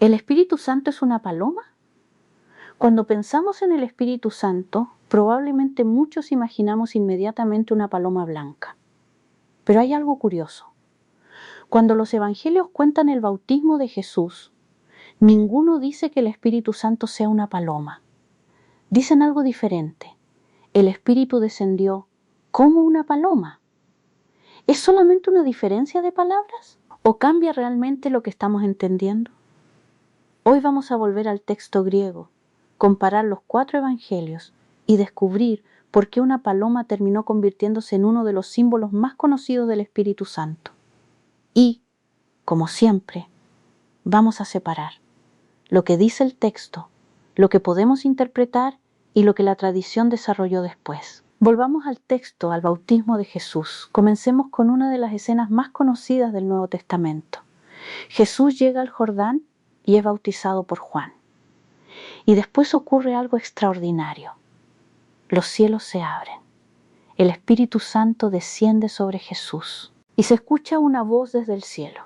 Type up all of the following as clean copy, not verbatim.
¿El Espíritu Santo es una paloma? Cuando pensamos en el Espíritu Santo, probablemente muchos imaginamos inmediatamente una paloma blanca. Pero hay algo curioso. Cuando los evangelios cuentan el bautismo de Jesús, ninguno dice que el Espíritu Santo sea una paloma. Dicen algo diferente. El Espíritu descendió como una paloma. ¿Es solamente una diferencia de palabras? ¿O cambia realmente lo que estamos entendiendo? Hoy vamos a volver al texto griego, comparar los 4 evangelios y descubrir por qué una paloma terminó convirtiéndose en uno de los símbolos más conocidos del Espíritu Santo. Y, como siempre, vamos a separar lo que dice el texto, lo que podemos interpretar y lo que la tradición desarrolló después. Volvamos al texto, al bautismo de Jesús. Comencemos con una de las escenas más conocidas del Nuevo Testamento. Jesús llega al Jordán y es bautizado por Juan. Y después ocurre algo extraordinario. Los cielos se abren. El Espíritu Santo desciende sobre Jesús y se escucha una voz desde el cielo.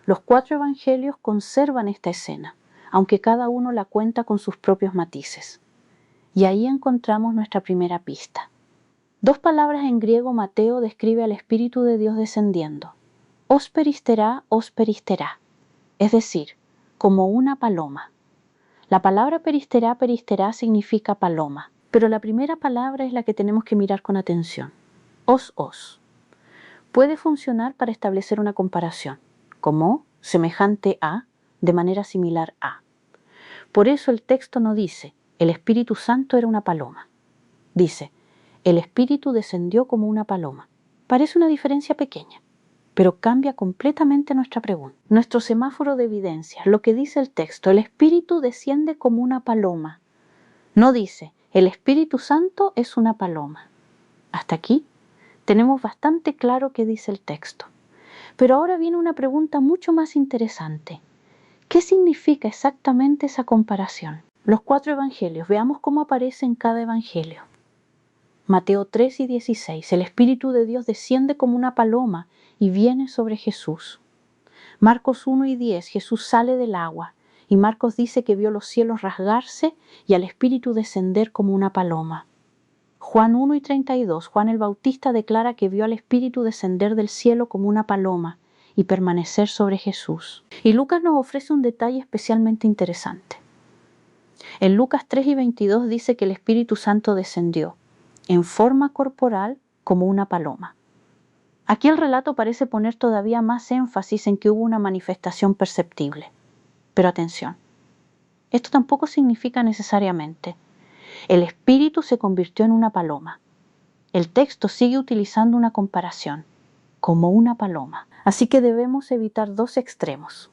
Los 4 evangelios conservan esta escena, aunque cada uno la cuenta con sus propios matices. Y ahí encontramos nuestra primera pista. 2 palabras en griego Mateo describe al Espíritu de Dios descendiendo. Os peristerá, es decir, como una paloma. La palabra peristerá significa paloma, pero la primera palabra es la que tenemos que mirar con atención. Os. Puede funcionar para establecer una comparación, como semejante a, de manera similar a. Por eso el texto no dice, el Espíritu Santo era una paloma. Dice, el Espíritu descendió como una paloma. Parece una diferencia pequeña, pero cambia completamente nuestra pregunta. Nuestro semáforo de evidencia, lo que dice el texto, el Espíritu desciende como una paloma. No dice, el Espíritu Santo es una paloma. Hasta aquí tenemos bastante claro qué dice el texto. Pero ahora viene una pregunta mucho más interesante. ¿Qué significa exactamente esa comparación? Los 4 evangelios, veamos cómo aparece en cada evangelio. Mateo 3 y 16, el Espíritu de Dios desciende como una paloma y viene sobre Jesús. Marcos 1 y 10, Jesús sale del agua y Marcos dice que vio los cielos rasgarse y al Espíritu descender como una paloma. Juan 1 y 32, Juan el Bautista declara que vio al Espíritu descender del cielo como una paloma y permanecer sobre Jesús. Y Lucas nos ofrece un detalle especialmente interesante. En Lucas 3 y 22 dice que el Espíritu Santo descendió en forma corporal como una paloma. Aquí el relato parece poner todavía más énfasis en que hubo una manifestación perceptible. Pero atención, esto tampoco significa necesariamente el Espíritu se convirtió en una paloma. El texto sigue utilizando una comparación, como una paloma. Así que debemos evitar 2 extremos.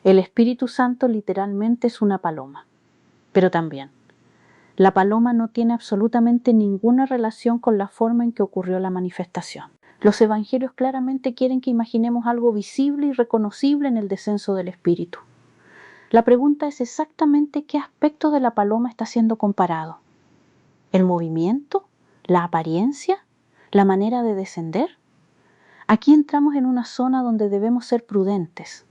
El Espíritu Santo literalmente es una paloma, pero también la paloma no tiene absolutamente ninguna relación con la forma en que ocurrió la manifestación. Los evangelios claramente quieren que imaginemos algo visible y reconocible en el descenso del Espíritu. La pregunta es exactamente qué aspecto de la paloma está siendo comparado. ¿El movimiento? ¿La apariencia? ¿La manera de descender? Aquí entramos en una zona donde debemos ser prudentes.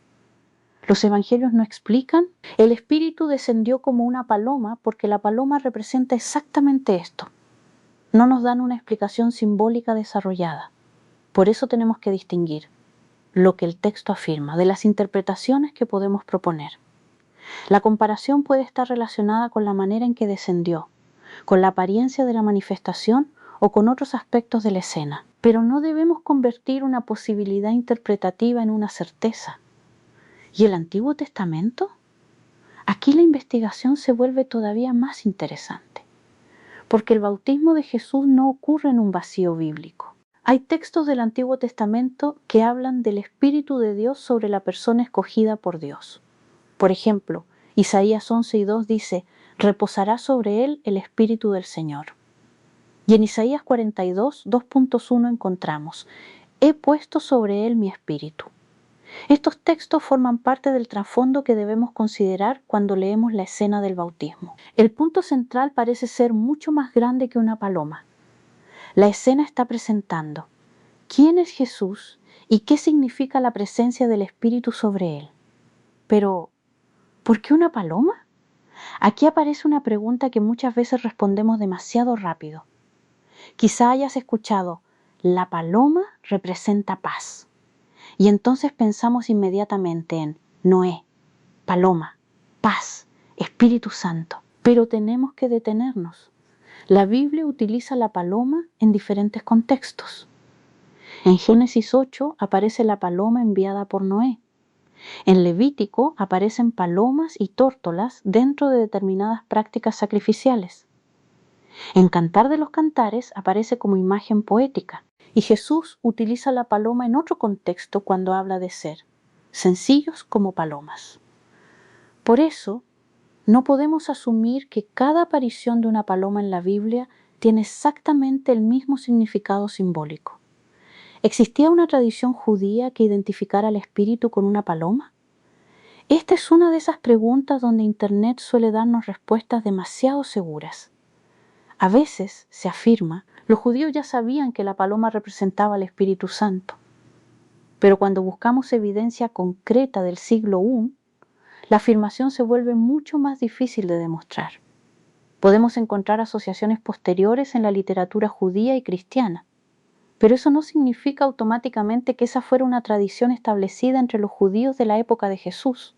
Los evangelios no explican. El Espíritu descendió como una paloma porque la paloma representa exactamente esto. No nos dan una explicación simbólica desarrollada. Por eso tenemos que distinguir lo que el texto afirma de las interpretaciones que podemos proponer. La comparación puede estar relacionada con la manera en que descendió, con la apariencia de la manifestación o con otros aspectos de la escena. Pero no debemos convertir una posibilidad interpretativa en una certeza. ¿Y el Antiguo Testamento? Aquí la investigación se vuelve todavía más interesante, porque el bautismo de Jesús no ocurre en un vacío bíblico. Hay textos del Antiguo Testamento que hablan del Espíritu de Dios sobre la persona escogida por Dios. Por ejemplo, Isaías 11 y 2 dice, reposará sobre él el Espíritu del Señor. Y en Isaías 42, 2.1 encontramos, he puesto sobre él mi Espíritu. Estos textos forman parte del trasfondo que debemos considerar cuando leemos la escena del bautismo. El punto central parece ser mucho más grande que una paloma. La escena está presentando quién es Jesús y qué significa la presencia del Espíritu sobre él. Pero, ¿Por qué una paloma? Aquí aparece una pregunta que muchas veces respondemos demasiado rápido. Quizá hayas escuchado, la paloma representa paz. Y entonces pensamos inmediatamente en Noé, paloma, paz, Espíritu Santo. Pero tenemos que detenernos. La Biblia utiliza la paloma en diferentes contextos. En Génesis 8 aparece la paloma enviada por Noé. En Levítico aparecen palomas y tórtolas dentro de determinadas prácticas sacrificiales. En Cantar de los Cantares aparece como imagen poética. Y Jesús utiliza la paloma en otro contexto cuando habla de ser sencillos como palomas. Por eso, no podemos asumir que cada aparición de una paloma en la Biblia tiene exactamente el mismo significado simbólico. ¿Existía una tradición judía que identificara al espíritu con una paloma? Esta es una de esas preguntas donde Internet suele darnos respuestas demasiado seguras. A veces, se afirma, los judíos ya sabían que la paloma representaba al Espíritu Santo. Pero cuando buscamos evidencia concreta del siglo I, la afirmación se vuelve mucho más difícil de demostrar. Podemos encontrar asociaciones posteriores en la literatura judía y cristiana, pero eso no significa automáticamente que esa fuera una tradición establecida entre los judíos de la época de Jesús.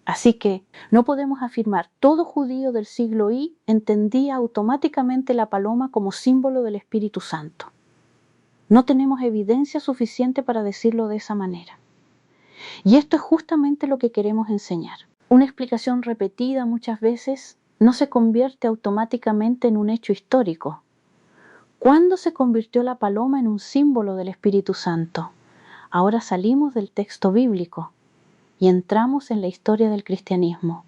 Así que no podemos afirmar todo judío del siglo I entendía automáticamente la paloma como símbolo del Espíritu Santo. No tenemos evidencia suficiente para decirlo de esa manera. Y esto es justamente lo que queremos enseñar. Una explicación repetida muchas veces no se convierte automáticamente en un hecho histórico. ¿Cuándo se convirtió la paloma en un símbolo del Espíritu Santo? Ahora salimos del texto bíblico y entramos en la historia del cristianismo.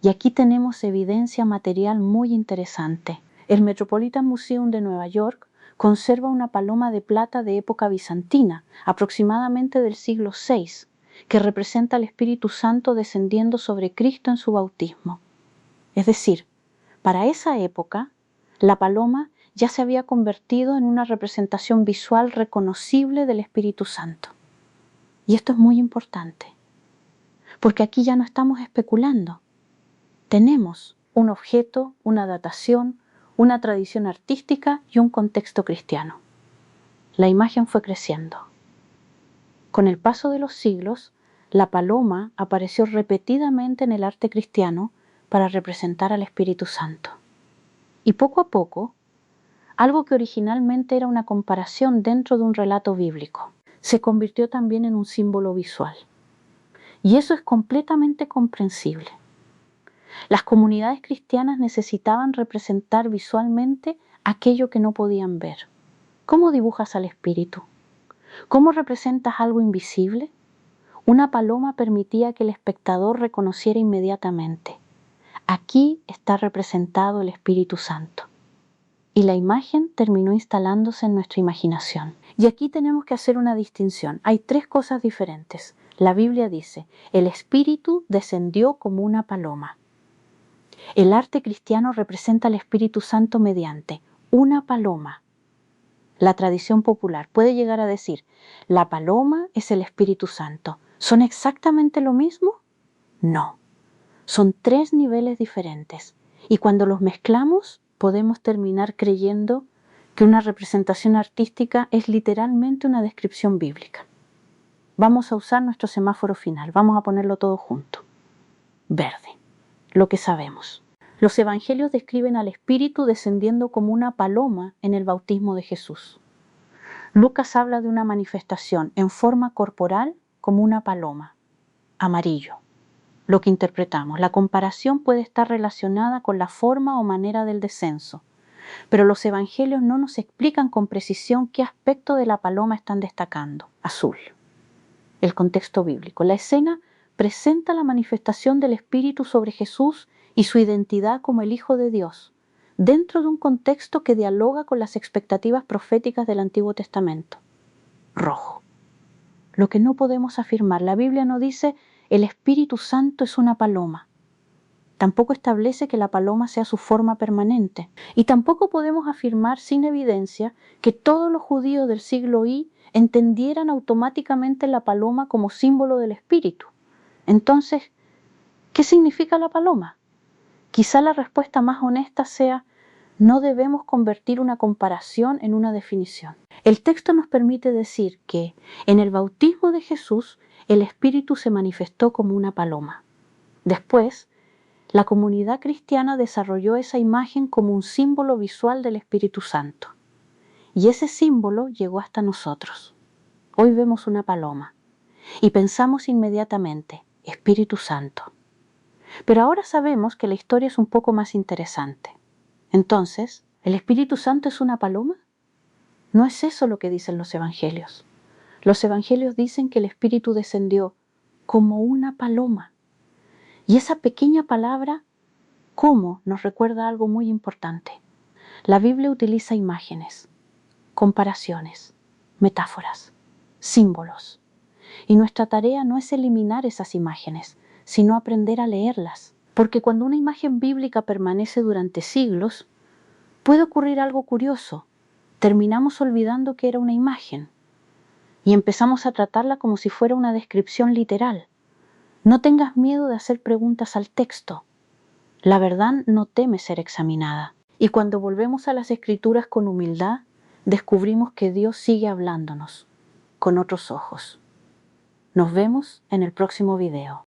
Y aquí tenemos evidencia material muy interesante. El Metropolitan Museum de Nueva York conserva una paloma de plata de época bizantina, aproximadamente del siglo VI, que representa al Espíritu Santo descendiendo sobre Cristo en su bautismo. Es decir, para esa época, la paloma ya se había convertido en una representación visual reconocible del Espíritu Santo. Y esto es muy importante, porque aquí ya no estamos especulando. Tenemos un objeto, una datación, una tradición artística y un contexto cristiano. La imagen fue creciendo. Con el paso de los siglos, la paloma apareció repetidamente en el arte cristiano para representar al Espíritu Santo. Y poco a poco, algo que originalmente era una comparación dentro de un relato bíblico, se convirtió también en un símbolo visual. Y eso es completamente comprensible. Las comunidades cristianas necesitaban representar visualmente aquello que no podían ver. ¿Cómo dibujas al Espíritu? ¿Cómo representas algo invisible? Una paloma permitía que el espectador reconociera inmediatamente: aquí está representado el Espíritu Santo. Y la imagen terminó instalándose en nuestra imaginación. Y aquí tenemos que hacer una distinción. Hay tres cosas diferentes. La Biblia dice, el Espíritu descendió como una paloma. El arte cristiano representa al Espíritu Santo mediante una paloma. La tradición popular puede llegar a decir, la paloma es el Espíritu Santo. ¿Son exactamente lo mismo? No. Son tres niveles diferentes. Y cuando los mezclamos, podemos terminar creyendo que una representación artística es literalmente una descripción bíblica. Vamos a usar nuestro semáforo final. Vamos a ponerlo todo junto. Verde. Lo que sabemos. Los evangelios describen al Espíritu descendiendo como una paloma en el bautismo de Jesús. Lucas habla de una manifestación en forma corporal como una paloma. Amarillo. Lo que interpretamos. La comparación puede estar relacionada con la forma o manera del descenso, pero los evangelios no nos explican con precisión qué aspecto de la paloma están destacando. Azul. El contexto bíblico. La escena presenta la manifestación del Espíritu sobre Jesús y su identidad como el Hijo de Dios, dentro de un contexto que dialoga con las expectativas proféticas del Antiguo Testamento. Rojo. Lo que no podemos afirmar. La Biblia no dice el Espíritu Santo es una paloma. Tampoco establece que la paloma sea su forma permanente. Y tampoco podemos afirmar sin evidencia que todos los judíos del siglo I entendieran automáticamente la paloma como símbolo del Espíritu. Entonces, ¿Qué significa la paloma? Quizá la respuesta más honesta sea: no debemos convertir una comparación en una definición. El texto nos permite decir que en el bautismo de Jesús el Espíritu se manifestó como una paloma. Después, la comunidad cristiana desarrolló esa imagen como un símbolo visual del Espíritu Santo. Y ese símbolo llegó hasta nosotros. Hoy vemos una paloma y pensamos inmediatamente: Espíritu Santo. Pero ahora sabemos que la historia es un poco más interesante. Entonces, ¿el Espíritu Santo es una paloma? No es eso lo que dicen los evangelios. Los evangelios dicen que el Espíritu descendió como una paloma. Y esa pequeña palabra, como, nos recuerda algo muy importante. La Biblia utiliza imágenes, comparaciones, metáforas, símbolos. Y nuestra tarea no es eliminar esas imágenes, sino aprender a leerlas. Porque cuando una imagen bíblica permanece durante siglos, puede ocurrir algo curioso. Terminamos olvidando que era una imagen y empezamos a tratarla como si fuera una descripción literal. No tengas miedo de hacer preguntas al texto. La verdad no teme ser examinada. Y cuando volvemos a las Escrituras con humildad, descubrimos que Dios sigue hablándonos con otros ojos. Nos vemos en el próximo video.